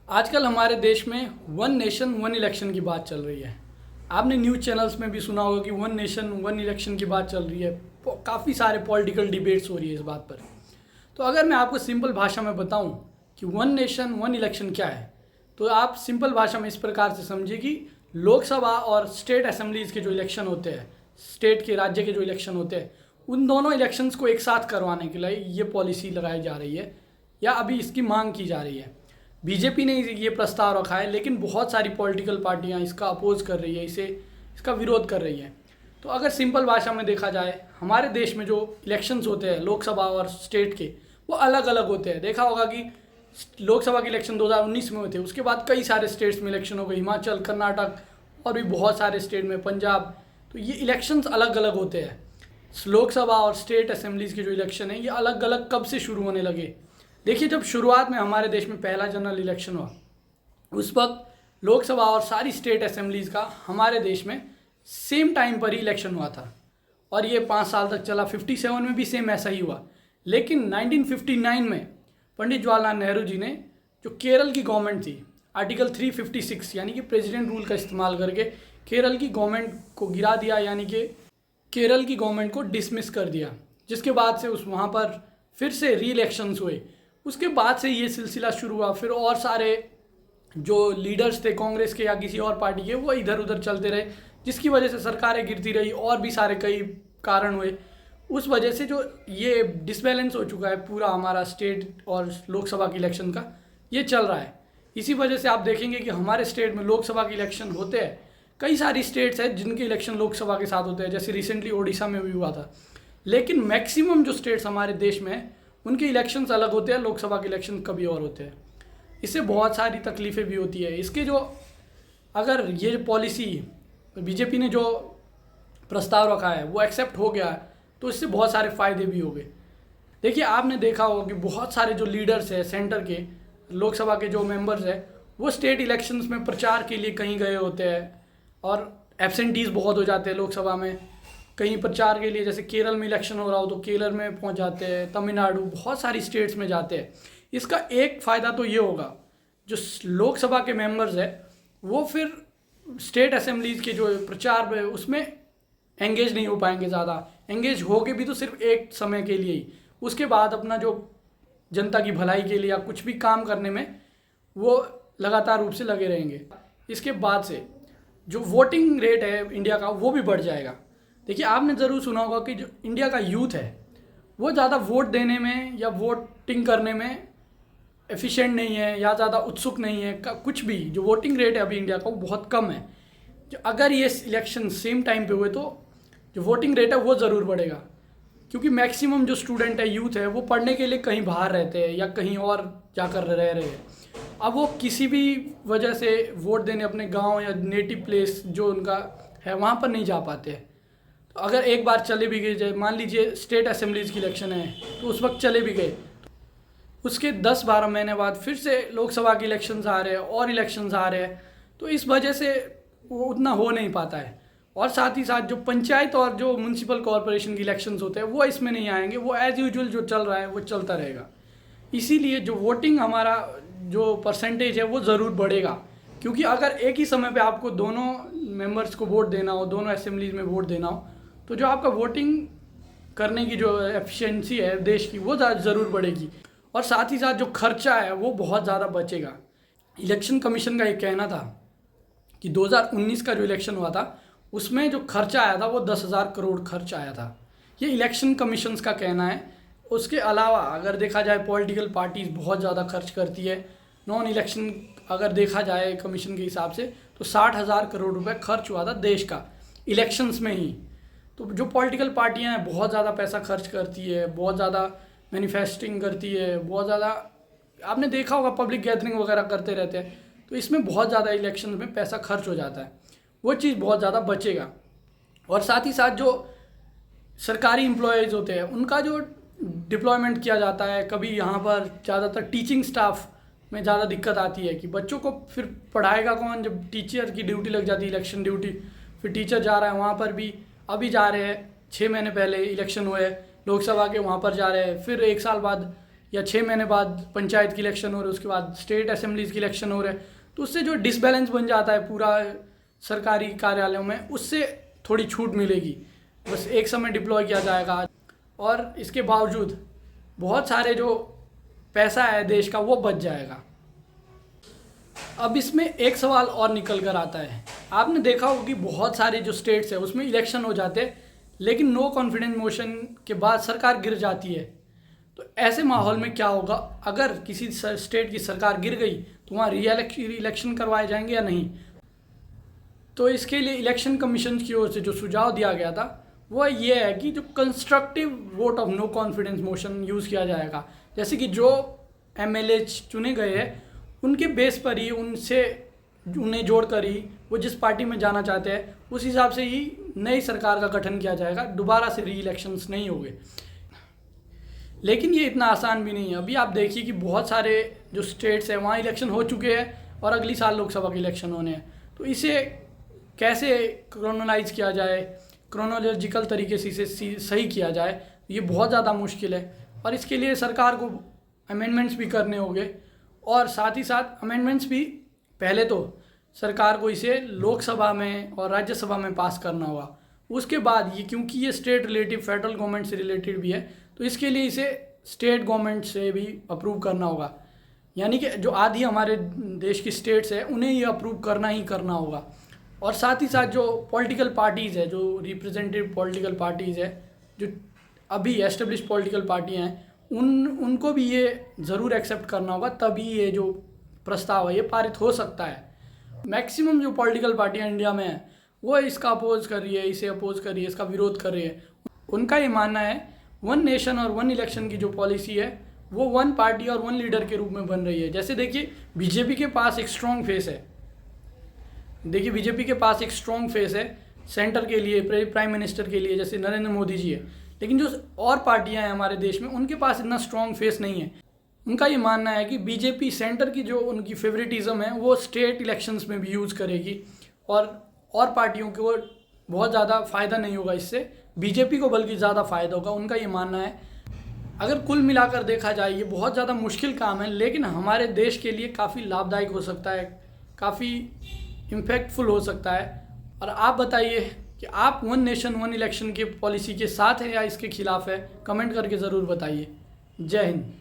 आजकल हमारे देश में वन नेशन वन इलेक्शन की बात चल रही है। आपने न्यूज़ चैनल्स में भी सुना होगा कि वन नेशन वन इलेक्शन की बात चल रही है। काफ़ी सारे पॉलिटिकल डिबेट्स हो रही है इस बात पर। तो अगर मैं आपको सिंपल भाषा में बताऊं कि वन नेशन वन इलेक्शन क्या है, तो आप सिंपल भाषा में इस प्रकार से समझिए कि लोकसभा और स्टेट असेंबलीज़ के जो इलेक्शन होते हैं, स्टेट के राज्य के जो इलेक्शन होते हैं, उन दोनों इलेक्शंस को एक साथ करवाने के लिए ये पॉलिसी लगाई जा रही है या अभी इसकी मांग की जा रही है। बीजेपी ने ये प्रस्ताव रखा है, लेकिन बहुत सारी पॉलिटिकल पार्टियां इसका अपोज कर रही है, इसका विरोध कर रही है। तो अगर सिंपल भाषा में देखा जाए, हमारे देश में जो इलेक्शंस होते हैं लोकसभा और स्टेट के, वो अलग अलग होते हैं। देखा होगा कि लोकसभा के इलेक्शन 2019 में हुए थे, उसके बाद कई सारे स्टेट्स में इलेक्शन हो गए, हिमाचल, कर्नाटक और भी बहुत सारे स्टेट में, पंजाब। तो ये इलेक्शंस अलग अलग होते हैं। लोकसभा और स्टेट असेंबलीज़ के जो इलेक्शन है, ये अलग अलग कब से शुरू होने लगे। देखिए, जब शुरुआत में हमारे देश में पहला जनरल इलेक्शन हुआ, उस वक्त लोकसभा और सारी स्टेट असेंबलीज़ का हमारे देश में सेम टाइम पर ही इलेक्शन हुआ था और ये 5 साल तक चला। 57 में भी सेम ऐसा ही हुआ। लेकिन 1959 में पंडित जवाहरलाल नेहरू जी ने, जो केरल की गवर्नमेंट थी, आर्टिकल 356 यानी कि प्रेसिडेंट रूल का इस्तेमाल करके केरल की गवर्नमेंट को गिरा दिया, यानी कि केरल की गवर्नमेंट को डिसमिस कर दिया। जिसके बाद से वहाँ पर फिर से री इलेक्शंस हुए। उसके बाद से ये सिलसिला शुरू हुआ। फिर और सारे जो लीडर्स थे कांग्रेस के या किसी और पार्टी के, वो इधर उधर चलते रहे, जिसकी वजह से सरकारें गिरती रही और भी सारे कई कारण हुए। उस वजह से जो ये डिसबैलेंस हो चुका है पूरा हमारा स्टेट और लोकसभा के इलेक्शन का, ये चल रहा है। इसी वजह से आप देखेंगे कि हमारे स्टेट में लोकसभा के इलेक्शन होते हैं। कई सारी स्टेट्स हैं जिनके इलेक्शन लोकसभा के साथ होते हैं, जैसे रिसेंटली ओडिशा में भी हुआ था। लेकिन मैक्सिमम जो स्टेट्स हमारे देश में हैं, उनके इलेक्शंस अलग होते हैं, लोकसभा के इलेक्शन कभी और होते हैं। इससे बहुत सारी तकलीफ़ें भी होती है। इसके जो अगर ये पॉलिसी बीजेपी ने जो प्रस्ताव रखा है वो एक्सेप्ट हो गया, तो इससे बहुत सारे फ़ायदे भी हो गए। देखिए, आपने देखा होगा कि बहुत सारे जो लीडर्स हैं सेंटर के, लोकसभा के जो मेंबर्स हैं, वो स्टेट इलेक्शंस में प्रचार के लिए कहीं गए होते हैं और एब्सेंटीज़ बहुत हो जाते हैं लोकसभा में। कहीं प्रचार के लिए, जैसे केरल में इलेक्शन हो रहा हो तो केरल में पहुंच जाते हैं, तमिलनाडु, बहुत सारी स्टेट्स में जाते हैं। इसका एक फ़ायदा तो ये होगा, जो लोकसभा के मेंबर्स हैं वो फिर स्टेट असेंबलीज़ के जो प्रचार है उसमें एंगेज नहीं हो पाएंगे। ज़्यादा एंगेज होके भी तो सिर्फ एक समय के लिए ही, उसके बाद अपना जो जनता की भलाई के लिए या कुछ भी काम करने में वो लगातार रूप से लगे रहेंगे। इसके बाद से जो वोटिंग रेट है इंडिया का, वो भी बढ़ जाएगा। देखिए, आपने ज़रूर सुना होगा कि जो इंडिया का यूथ है वो ज़्यादा वोट देने में या वोटिंग करने में एफिशिएंट नहीं है या ज़्यादा उत्सुक नहीं है। कुछ भी जो वोटिंग रेट है अभी इंडिया का, वो बहुत कम है। जो अगर ये इलेक्शन सेम टाइम पे हुए तो जो वोटिंग रेट है वो ज़रूर बढ़ेगा, क्योंकि मैक्सिमम जो स्टूडेंट है, यूथ है, वो पढ़ने के लिए कहीं बाहर रहते हैं या कहीं और जाकर रह रहे हैं। अब वो किसी भी वजह से वोट देने अपने गाँव या नेटिव प्लेस जो उनका है वहाँ पर नहीं जा पाते हैं। तो अगर एक बार चले भी गए, मान लीजिए स्टेट असेंबलीज़ की इलेक्शन है, तो उस वक्त चले भी गए, उसके 10-12 महीने बाद फिर से लोकसभा के इलेक्शंस आ रहे हैं और इलेक्शंस आ रहे हैं। तो इस वजह से वो उतना हो नहीं पाता है। और साथ ही साथ जो पंचायत और जो म्यूनसिपल कॉरपोरेशन के इलेक्शंस होते हैं वो इसमें नहीं आएंगे। वो एज़ यूजुअल जो चल रहा है वो चलता रहेगा। इसीलिए जो वोटिंग हमारा जो परसेंटेज है वो ज़रूर बढ़ेगा, क्योंकि अगर एक ही समय पे आपको दोनों मेंबर्स को वोट देना हो, दोनों असेंबलीज में वोट देना हो, तो जो आपका वोटिंग करने की जो एफिशिएंसी है देश की, वो ज़रूर बढ़ेगी। और साथ ही साथ जो खर्चा है वो बहुत ज़्यादा बचेगा। इलेक्शन कमीशन का ये कहना था कि 2019 का जो इलेक्शन हुआ था उसमें जो खर्चा आया था वो 10,000 करोड़ खर्च आया था। ये इलेक्शन कमीशंस का कहना है। उसके अलावा अगर देखा जाए, पॉलिटिकल पार्टीज़ बहुत ज़्यादा खर्च करती है। नॉन इलेक्शन अगर देखा जाए कमीशन के हिसाब से, तो 60,000 करोड़ रुपए खर्च हुआ था देश का इलेक्शंस में ही। तो जो पॉलिटिकल पार्टियां हैं बहुत ज़्यादा पैसा खर्च करती है, बहुत ज़्यादा मैनिफेस्टिंग करती है, बहुत ज़्यादा आपने देखा होगा पब्लिक गैदरिंग वगैरह करते रहते हैं। तो इसमें बहुत ज़्यादा इलेक्शन में पैसा खर्च हो जाता है, वो चीज़ बहुत ज़्यादा बचेगा। और साथ ही साथ जो सरकारी एम्प्लॉयज़ होते हैं उनका जो डिप्लॉयमेंट किया जाता है, कभी यहाँ पर ज़्यादातर टीचिंग स्टाफ में ज़्यादा दिक्कत आती है कि बच्चों को फिर पढ़ाएगा कौन, जब टीचर की ड्यूटी लग जाती है, इलेक्शन ड्यूटी, फिर टीचर जा रहा है वहाँ पर भी। अभी जा रहे हैं, 6 महीने पहले इलेक्शन हुए लोकसभा के, वहाँ पर जा रहे हैं, फिर 1 साल बाद या 6 महीने बाद पंचायत की इलेक्शन हो रहे, उसके बाद स्टेट असेंबलीज की इलेक्शन हो रहे, तो उससे जो डिसबैलेंस बन जाता है पूरा सरकारी कार्यालयों में, उससे थोड़ी छूट मिलेगी। बस एक समय डिप्लॉय किया जाएगा और इसके बावजूद बहुत सारे जो पैसा है देश का वो बच जाएगा। अब इसमें एक सवाल और निकल कर आता है, आपने देखा होगा कि बहुत सारे जो स्टेट्स है उसमें इलेक्शन हो जाते हैं, लेकिन नो कॉन्फिडेंस मोशन के बाद सरकार गिर जाती है। तो ऐसे माहौल में क्या होगा, अगर किसी स्टेट की सरकार गिर गई तो वहाँ इलेक्शन करवाए जाएंगे या नहीं। तो इसके लिए इलेक्शन कमीशन की ओर से जो सुझाव दिया गया था वो ये है कि जो constructive vote of no confidence motion use किया जाएगा। जैसे कि जो एमएलए चुने गए हैं उनके बेस पर ही, उन्हें जोड़ कर ही वो जिस पार्टी में जाना चाहते हैं उस हिसाब से ही नई सरकार का गठन किया जाएगा, दोबारा से री इलेक्शंस नहीं होंगे। लेकिन ये इतना आसान भी नहीं है। अभी आप देखिए कि बहुत सारे जो स्टेट्स हैं वहाँ इलेक्शन हो चुके हैं और अगली साल लोकसभा के इलेक्शन होने हैं। तो इसे कैसे क्रोनोलाइज किया जाए, क्रोनोलॉजिकल तरीके से इसे सही किया जाए, ये बहुत ज़्यादा मुश्किल है। और इसके लिए सरकार को अमेंडमेंट्स भी करने होंगे, और साथ ही साथ अमेंडमेंट्स भी पहले तो सरकार को इसे लोकसभा में और राज्यसभा में पास करना होगा। उसके बाद ये, क्योंकि ये स्टेट रिलेटिव फेडरल गवर्नमेंट से रिलेटेड भी है, तो इसके लिए इसे स्टेट गवर्नमेंट से भी अप्रूव करना होगा। यानी कि जो आधी हमारे देश की स्टेट्स है उन्हें ये अप्रूव करना ही करना होगा। और साथ ही साथ जो पॉलिटिकल पार्टीज़ है, जो रिप्रेजेंटेटिव पॉलिटिकल पार्टीज़ है, जो अभी एस्टेब्लिश पॉलिटिकल पार्टियाँ हैं, उनको भी ये ज़रूर एक्सेप्ट करना होगा, तभी ये जो प्रस्ताव है ये पारित हो सकता है। मैक्सिमम जो पॉलिटिकल पार्टियां इंडिया में हैं वो इसका अपोज कर रही है, इसे अपोज कर रही है, इसका विरोध कर रही है। उनका ये मानना है वन नेशन और वन इलेक्शन की जो पॉलिसी है वो वन पार्टी और वन लीडर के रूप में बन रही है। जैसे देखिए बीजेपी के पास एक स्ट्रॉन्ग फेस है, देखिए बीजेपी के पास एक स्ट्रॉन्ग फेस है सेंटर के लिए, प्राइम मिनिस्टर के लिए, जैसे नरेंद्र मोदी जी है। लेकिन जो और पार्टियां हैं हमारे देश में उनके पास इतना स्ट्रॉन्ग फेस नहीं है। उनका ये मानना है कि बीजेपी सेंटर की जो उनकी फेवरेटिज्म है वो स्टेट इलेक्शंस में भी यूज़ करेगी, और पार्टियों को बहुत ज़्यादा फ़ायदा नहीं होगा इससे, बीजेपी को बल्कि ज़्यादा फ़ायदा होगा, उनका ये मानना है। अगर कुल मिलाकर देखा जाए ये बहुत ज़्यादा मुश्किल काम है, लेकिन हमारे देश के लिए काफ़ी लाभदायक हो सकता है, काफ़ी इम्पैक्टफुल हो सकता है। और आप बताइए कि आप वन नेशन वन इलेक्शन की पॉलिसी के साथ हैं या इसके खिलाफ है, कमेंट करके ज़रूर बताइए। जय हिंद।